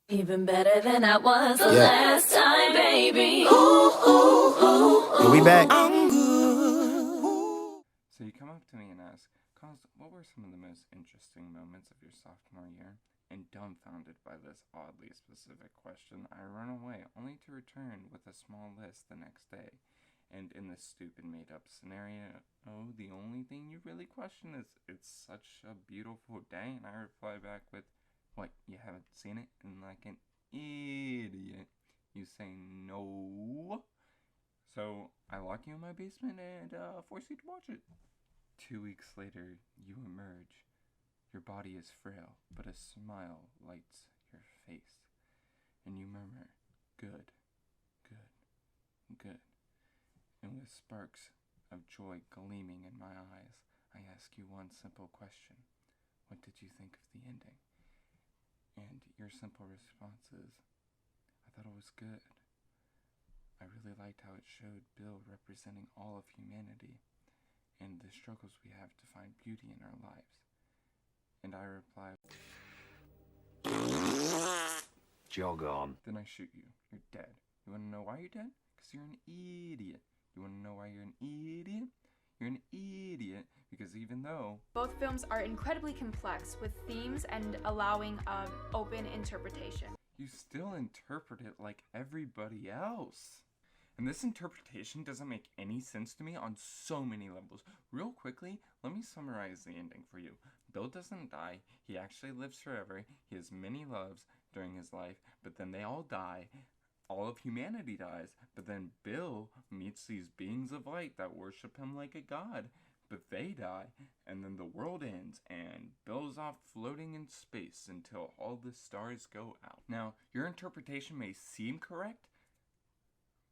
Even better than I was the Yeah. last time, baby. Ooh, ooh, ooh, Yeah, we back. So you come up to me and ask, Cos, what were some of the most interesting moments of your sophomore year? And dumbfounded by this oddly specific question, I run away, only to return with a small list the next day. And in this stupid made-up scenario, the only thing you really question is, it's such a beautiful day, and I reply back with, what, you haven't seen it? And like an idiot, you say no. So I lock you in my basement and force you to watch it. 2 weeks later, you emerge. Your body is frail, but a smile lights your face. And you murmur, good, good, good. And with sparks of joy gleaming in my eyes, I ask you one simple question. What did you think of the ending? And your simple response is, I thought it was good. I really liked how it showed Bill representing all of humanity and the struggles we have to find beauty in our lives. And I reply, Jog on. then I shoot you. You're dead. You wanna know why you're dead? Because you're an idiot. You wanna know why you're an idiot? You're an idiot because even though Both films are incredibly complex with themes and allowing open interpretation. you still interpret it like everybody else. And this interpretation doesn't make any sense to me on so many levels. Real quickly, let me summarize the ending for you. Bill doesn't die. He actually lives forever. He has many loves during his life, but then they all die. All of humanity dies, but then Bill meets these beings of light that worship him like a god. But they die, and then the world ends, and Bill's off floating in space until all the stars go out. Now, your interpretation may seem correct,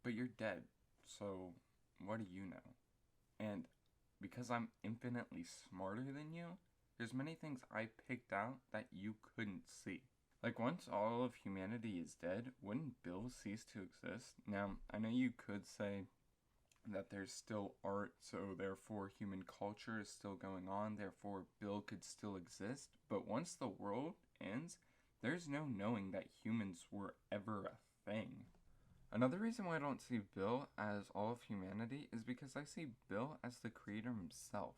but you're dead, so what do you know? And because I'm infinitely smarter than you, there's many things I picked out that you couldn't see. Like, once all of humanity is dead, wouldn't Bill cease to exist? Now, I know you could say that there's still art, so therefore human culture is still going on, therefore Bill could still exist, but once the world ends, there's no knowing that humans were ever a thing. Another reason why I don't see Bill as all of humanity is because I see Bill as the creator himself.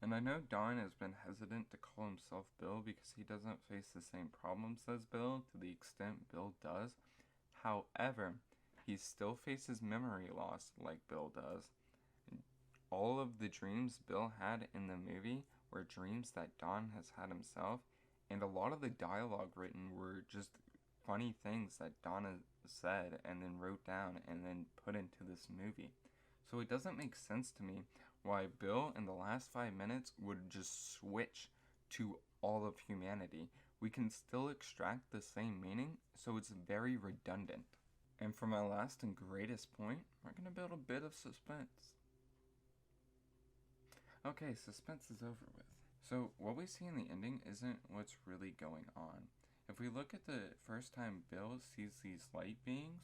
And I know Don has been hesitant to call himself Bill because he doesn't face the same problems as Bill to the extent Bill does. However, he still faces memory loss like Bill does. All of the dreams Bill had in the movie were dreams that Don has had himself, and a lot of the dialogue written were just funny things that Donna said and then wrote down and then put into this movie. So it doesn't make sense to me why Bill in the last 5 minutes would just switch to all of humanity. We can still extract the same meaning, so it's very redundant. And for my last and greatest point, we're going to build a bit of suspense. Okay, suspense is over with. So what we see in the ending isn't what's really going on. If we look at the first time Bill sees these light beings,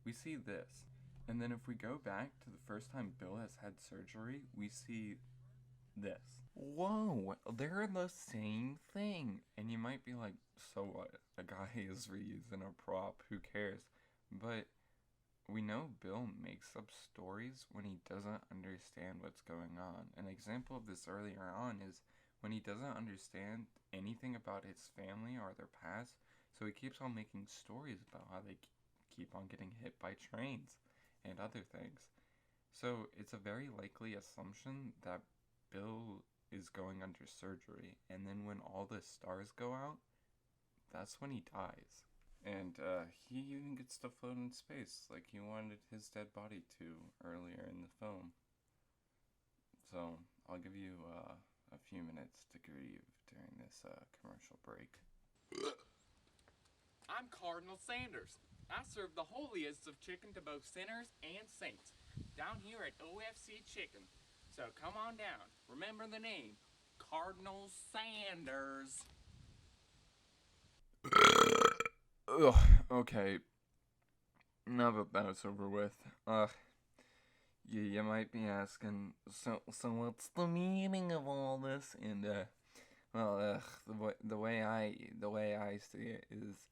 we see this. And then if we go back to the first time Bill has had surgery, we see this. Whoa, they're the same thing. And you might be like, so what? A guy is reusing a prop, who cares? But we know Bill makes up stories when he doesn't understand what's going on. An example of this earlier on is when he doesn't understand anything about his family or their past, so he keeps on making stories about how they keep on getting hit by trains and other things. So it's a very likely assumption that Bill is going under surgery, and then when all the stars go out, that's when he dies. And he even gets to float in space like he wanted his dead body to earlier in the film. So I'll give you a few minutes to grieve during this commercial break. I'm Cardinal Sanders. I serve the holiest of chicken to both sinners and saints down here at OFC Chicken. So come on down. Remember the name, Cardinal Sanders. Ugh, okay. Now that that's over with, you might be asking, so what's the meaning of all this? And well, the way I see it is,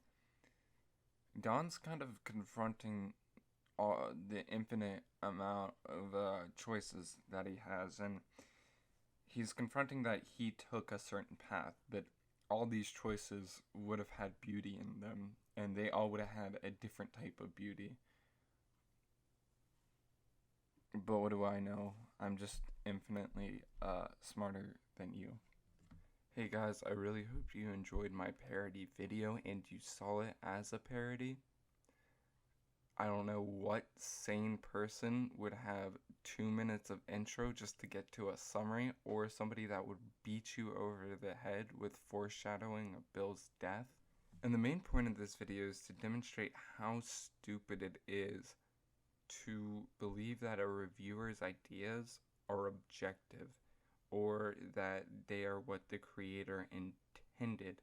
Don's kind of confronting the infinite amount of choices that he has, and he's confronting that he took a certain path, but all these choices would have had beauty in them, and they all would have had a different type of beauty. But what do I know? I'm just infinitely smarter than you. Hey guys, I really hope you enjoyed my parody video and you saw it as a parody. I don't know what sane person would have 2 minutes of intro just to get to a summary, or somebody that would beat you over the head with foreshadowing of Bill's death. And the main point of this video is to demonstrate how stupid it is to believe that a reviewer's ideas are objective, or that they are what the creator intended.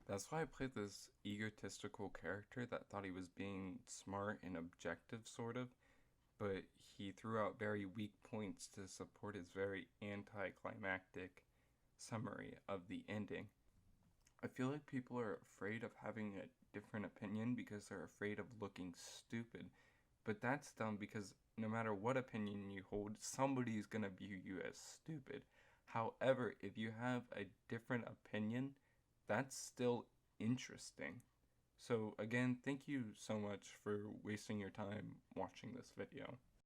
That's why I played this egotistical character that thought he was being smart and objective, sort of, but he threw out very weak points to support his very anticlimactic summary of the ending. I feel like people are afraid of having a different opinion because they're afraid of looking stupid, but that's dumb because no matter what opinion you hold, somebody's gonna view you as stupid. However, if you have a different opinion, that's still interesting. So again, thank you so much for wasting your time watching this video.